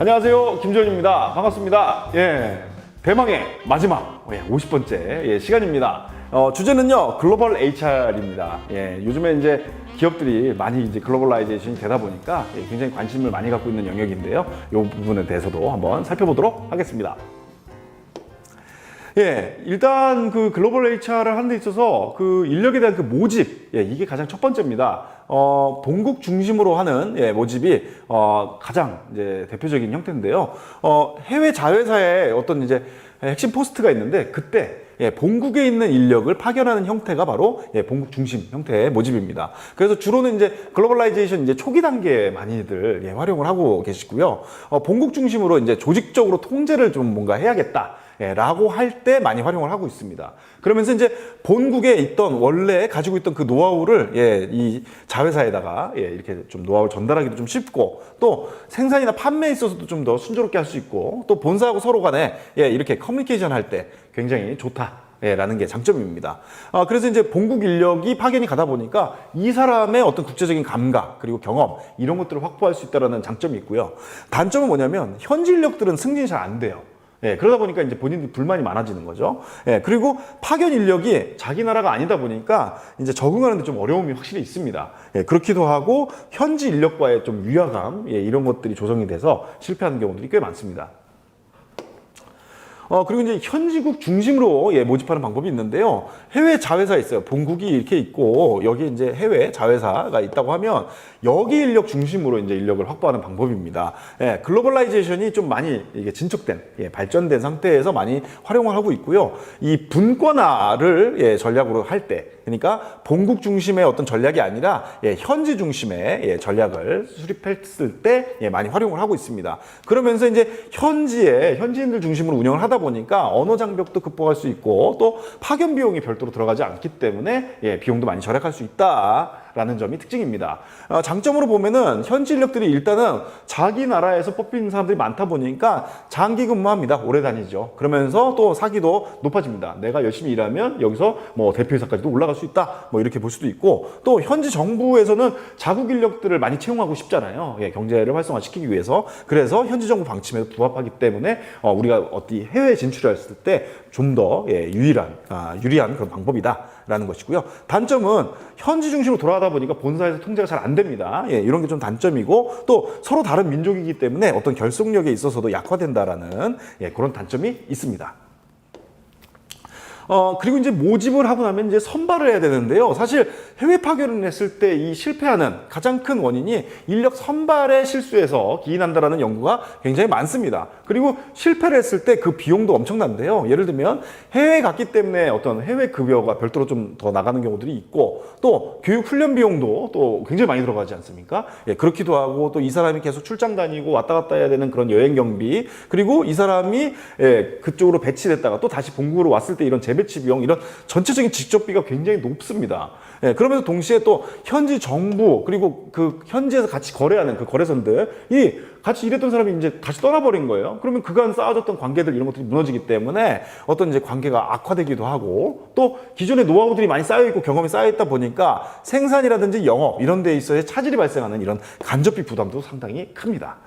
안녕하세요, 김지현입니다. 반갑습니다. 대망의 마지막 50번째 시간입니다. 주제는요, 글로벌 HR입니다. 요즘에 이제 기업들이 많이 이제 글로벌라이제이션이 되다 보니까 굉장히 관심을 많이 갖고 있는 영역인데요. 이 부분에 대해서도 한번 살펴보도록 하겠습니다. 일단 그 글로벌 HR을 하는 데 있어서 그 인력에 대한 그 모집, 이게 가장 첫 번째입니다. 본국 중심으로 하는 모집이 가장 이제 대표적인 형태인데요. 해외 자회사에 어떤 이제 핵심 포스트가 있는데 그때 본국에 있는 인력을 파견하는 형태가 바로 본국 중심 형태의 모집입니다. 그래서 주로는 이제 글로벌라이제이션 이제 초기 단계에 많이들 활용을 하고 계시고요. 본국 중심으로 이제 조직적으로 통제를 좀 뭔가 해야겠다. 라고 할 때 많이 활용을 하고 있습니다. 그러면서 이제 본국에 있던 원래 가지고 있던 그 노하우를 이 자회사에다가 이렇게 좀 노하우를 전달하기도 좀 쉽고 또 생산이나 판매에 있어서도 좀 더 순조롭게 할 수 있고 또 본사하고 서로 간에 이렇게 커뮤니케이션 할 때 굉장히 좋다. 라는 게 장점입니다. 그래서 이제 본국 인력이 파견이 가다 보니까 이 사람의 어떤 국제적인 감각 그리고 경험 이런 것들을 확보할 수 있다는 장점이 있고요. 단점은 뭐냐면 현지 인력들은 승진이 잘 안 돼요. 그러다 보니까 이제 본인들 불만이 많아지는 거죠. 그리고 파견 인력이 자기 나라가 아니다 보니까 이제 적응하는데 좀 어려움이 확실히 있습니다. 그렇기도 하고 현지 인력과의 좀 위화감 이런 것들이 조성이 돼서 실패하는 경우들이 꽤 많습니다. 그리고 이제 현지국 중심으로 모집하는 방법이 있는데요. 해외 자회사에 있어요. 본국이 이렇게 있고 여기 이제 해외 자회사가 있다고 하면 여기 인력 중심으로 이제 인력을 확보하는 방법입니다. 글로벌라이제이션이 좀 많이 이게 진척된, 발전된 상태에서 많이 활용을 하고 있고요. 이 분권화를 전략으로 할 때, 그러니까 본국 중심의 어떤 전략이 아니라 현지 중심의 전략을 수립했을 때 많이 활용을 하고 있습니다. 그러면서 이제 현지인들 중심으로 운영을 하다 보니까 언어 장벽도 극복할 수 있고 또 파견 비용이 별도로 들어가지 않기 때문에 비용도 많이 절약할 수 있다라는 점이 특징입니다. 장점으로 보면은 현지 인력들이 일단은 자기 나라에서 뽑히는 사람들이 많다 보니까 장기 근무합니다. 오래 다니죠. 그러면서 또 사기도 높아집니다. 내가 열심히 일하면 여기서 뭐 대표이사까지도 올라갈 수 있다. 뭐 이렇게 볼 수도 있고 또 현지 정부에서는 자국 인력들을 많이 채용하고 싶잖아요. 경제를 활성화시키기 위해서. 그래서 현지 정부 방침에 부합하기 때문에 우리가 어디 해외 진출했을 때 좀 더 유리한 그런 방법이다라는 것이고요. 단점은 현지 중심으로 돌아가다 보니까 본사에서 통제가 잘 안 됩니다. 이런 게 좀 단점이고 또 서로 다른 민족이기 때문에 어떤 결속력에 있어서도 약화된다라는 그런 단점이 있습니다. 그리고 이제 모집을 하고 나면 이제 선발을 해야 되는데요. 사실 해외 파견을 했을 때 이 실패하는 가장 큰 원인이 인력 선발의 실수에서 기인한다라는 연구가 굉장히 많습니다. 그리고 실패를 했을 때 그 비용도 엄청난데요. 예를 들면 해외에 갔기 때문에 어떤 해외 급여가 별도로 좀 더 나가는 경우들이 있고 또 교육 훈련 비용도 또 굉장히 많이 들어가지 않습니까? 그렇기도 하고 또 이 사람이 계속 출장 다니고 왔다 갔다 해야 되는 그런 여행 경비 그리고 이 사람이 그쪽으로 배치됐다가 또 다시 본국으로 왔을 때 이런 재배치 비용 이런 전체적인 직접비가 굉장히 높습니다. 그러면서 동시에 또 현지 정부 그리고 그 현지에서 같이 거래하는 그 거래선들이 같이 일했던 사람이 이제 다시 떠나버린 거예요. 그러면 그간 쌓아졌던 관계들 이런 것들이 무너지기 때문에 어떤 이제 관계가 악화되기도 하고 또 기존의 노하우들이 많이 쌓여있고 경험이 쌓여있다 보니까 생산이라든지 영업 이런 데 있어서 차질이 발생하는 이런 간접비 부담도 상당히 큽니다.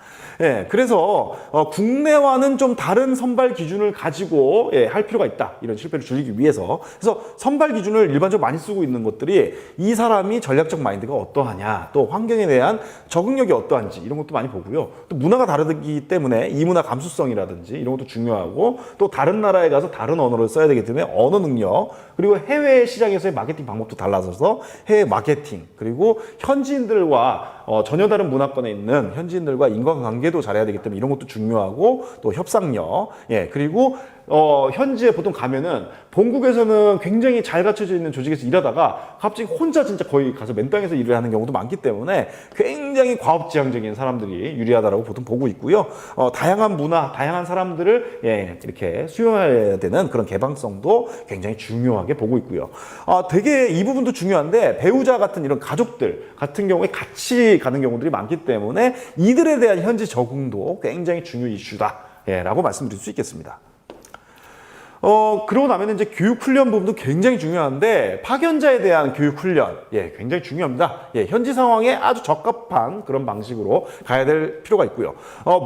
그래서 국내와는 좀 다른 선발 기준을 가지고 할 필요가 있다. 이런 실패를 줄이기 위해서. 그래서 선발 기준을 일반적으로 많이 쓰고 있는 것들이 이 사람이 전략적 마인드가 어떠하냐, 또 환경에 대한 적응력이 어떠한지 이런 것도 많이 보고요. 또 문화가 다르기 때문에 이문화 감수성이라든지 이런 것도 중요하고 또 다른 나라에 가서 다른 언어를 써야 되기 때문에 언어 능력 그리고 해외 시장에서의 마케팅 방법도 달라져서 해외 마케팅 그리고 현지인들과 전혀 다른 문화권에 있는 현지인들과 인간관계도 잘해야 되기 때문에 이런 것도 중요하고 또 협상력 그리고 현지에 보통 가면은 본국에서는 굉장히 잘 갖춰져 있는 조직에서 일하다가 갑자기 혼자 진짜 거의 가서 맨땅에서 일을 하는 경우도 많기 때문에 굉장히 과업지향적인 사람들이 유리하다라고 보통 보고 있고요. 다양한 문화, 다양한 사람들을 이렇게 수용해야 되는 그런 개방성도 굉장히 중요하게 보고 있고요. 되게 이 부분도 중요한데 배우자 같은 이런 가족들 같은 경우에 같이 가는 경우들이 많기 때문에 이들에 대한 현지 적응도 굉장히 중요 이슈다 라고 말씀드릴 수 있겠습니다. 그러고 나면 이제 교육훈련 부분도 굉장히 중요한데, 파견자에 대한 교육훈련, 굉장히 중요합니다. 현지 상황에 아주 적합한 그런 방식으로 가야 될 필요가 있고요.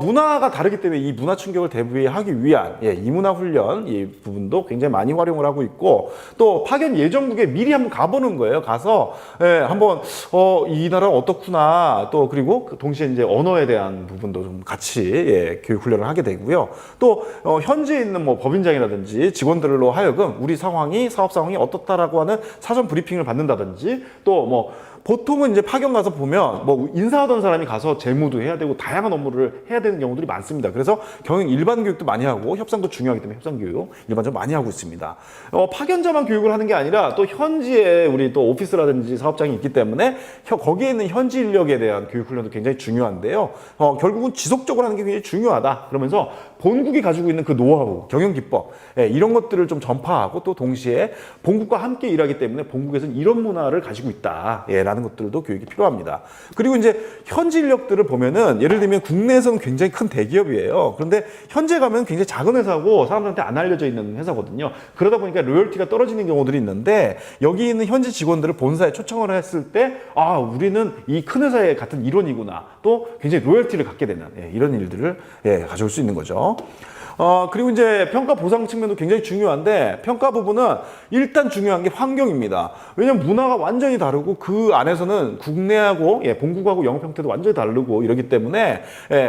문화가 다르기 때문에 이 문화 충격을 대비하기 위한, 이문화훈련, 이 부분도 굉장히 많이 활용을 하고 있고, 또 파견 예정국에 미리 한번 가보는 거예요. 가서, 한번, 이 나라 어떻구나. 또, 그리고 동시에 이제 언어에 대한 부분도 좀 같이, 교육훈련을 하게 되고요. 또, 현지에 있는 뭐 법인장이라든지 직원들로 하여금 우리 상황이 사업 상황이 어떻다라고 하는 사전 브리핑을 받는다든지, 또 뭐 보통은 이제 파견 가서 보면 뭐 인사하던 사람이 가서 재무도 해야 되고 다양한 업무를 해야 되는 경우들이 많습니다. 그래서 경영 일반 교육도 많이 하고 협상도 중요하기 때문에 협상 교육 일반적으로 많이 하고 있습니다. 파견자만 교육을 하는 게 아니라 또 현지에 우리 또 오피스라든지 사업장이 있기 때문에 거기에 있는 현지 인력에 대한 교육 훈련도 굉장히 중요한데요. 결국은 지속적으로 하는 게 굉장히 중요하다. 그러면서 본국이 가지고 있는 그 노하우, 경영 기법, 이런 것들을 좀 전파하고, 또 동시에 본국과 함께 일하기 때문에 본국에서는 이런 문화를 가지고 있다. 라는 것들도 교육이 필요합니다. 그리고 이제 현지 인력들을 보면은, 예를 들면 국내에서는 굉장히 큰 대기업이에요. 그런데 현지에 가면 굉장히 작은 회사고 사람들한테 안 알려져 있는 회사거든요. 그러다 보니까 로열티가 떨어지는 경우들이 있는데, 여기 있는 현지 직원들을 본사에 초청을 했을 때, 우리는 이 큰 회사의 같은 일원이구나. 또 굉장히 로열티를 갖게 되는, 이런 일들을 가져올 수 있는 거죠. 그리고 이제 평가 보상 측면도 굉장히 중요한데, 평가 부분은 일단 중요한 게 환경입니다. 왜냐면 문화가 완전히 다르고, 그 안에서는 국내하고, 본국하고 영업 형태도 완전히 다르고 이러기 때문에,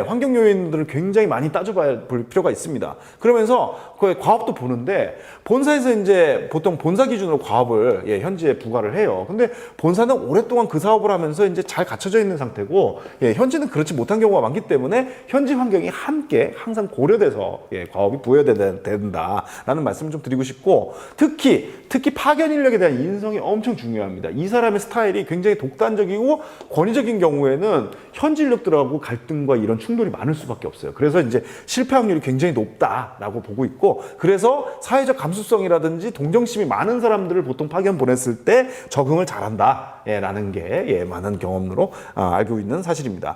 환경 요인들을 굉장히 많이 따져봐야 볼 필요가 있습니다. 그러면서 그 과업도 보는데, 본사에서 이제 보통 본사 기준으로 과업을 현지에 부과를 해요. 근데 본사는 오랫동안 그 사업을 하면서 이제 잘 갖춰져 있는 상태고, 현지는 그렇지 못한 경우가 많기 때문에 현지 환경이 함께 항상 고려돼서 과업이 부여돼야 된다라는 말씀을 좀 드리고 싶고, 특히 파견 인력에 대한 인성이 엄청 중요합니다. 이 사람의 스타일이 굉장히 독단적이고 권위적인 경우에는 현지 인력들하고 갈등과 이런 충돌이 많을 수밖에 없어요. 그래서 이제 실패 확률이 굉장히 높다라고 보고 있고, 그래서 사회적 감수성이라든지 동정심이 많은 사람들을 보통 파견 보냈을 때 적응을 잘한다라는 게 많은 경험으로 알고 있는 사실입니다.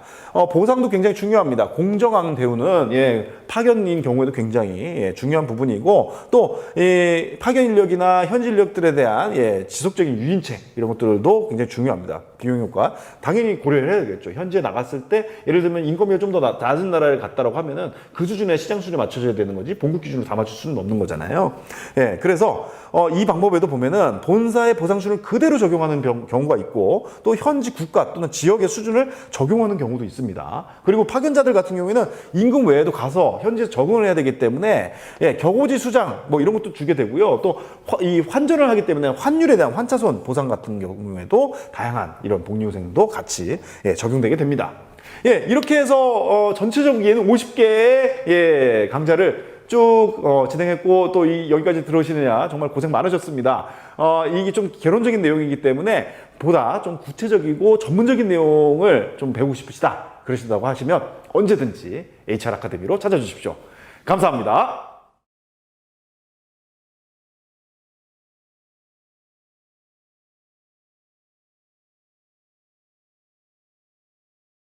보상도 굉장히 중요합니다. 공정한 대우는 파견인 경우에도 굉장히 중요한 부분이고, 또 파견 인력이나 현지 인력들에 대한 지속적인 유인책, 이런 것들도 굉장히 중요합니다. 비용 효과 당연히 고려를 해야 되겠죠. 현지에 나갔을 때 예를 들면 인건비가 좀 더 낮은 나라를 갔다라고 하면은 그 수준의 시장 수준에 맞춰져야 되는 거지, 본국 기준으로 다 맞출 수는 없는 거잖아요. 그래서 이 방법에도 보면은 본사의 보상수를 그대로 적용하는 경우가 있고, 또 현지 국가 또는 지역의 수준을 적용하는 경우도 있습니다. 그리고 파견자들 같은 경우에는 임금 외에도 가서 현지에서 적응을 해야 되기 때문에 격오지 수장 뭐 이런 것도 주게 되고요. 또 이 환전을 하기 때문에 환율에 대한 환차손 보상 같은 경우에도 다양한 이런 복리후생도 같이 적용되게 됩니다. 이렇게 해서 전체적으로 얘는 50개의 강좌를 쭉 진행했고, 또 여기까지 들어오시느냐 정말 고생 많으셨습니다. 이게 좀 개론적인 내용이기 때문에 보다 좀 구체적이고 전문적인 내용을 좀 배우고 싶으시다 그러신다고 하시면 언제든지 HR 아카데미로 찾아주십시오. 감사합니다.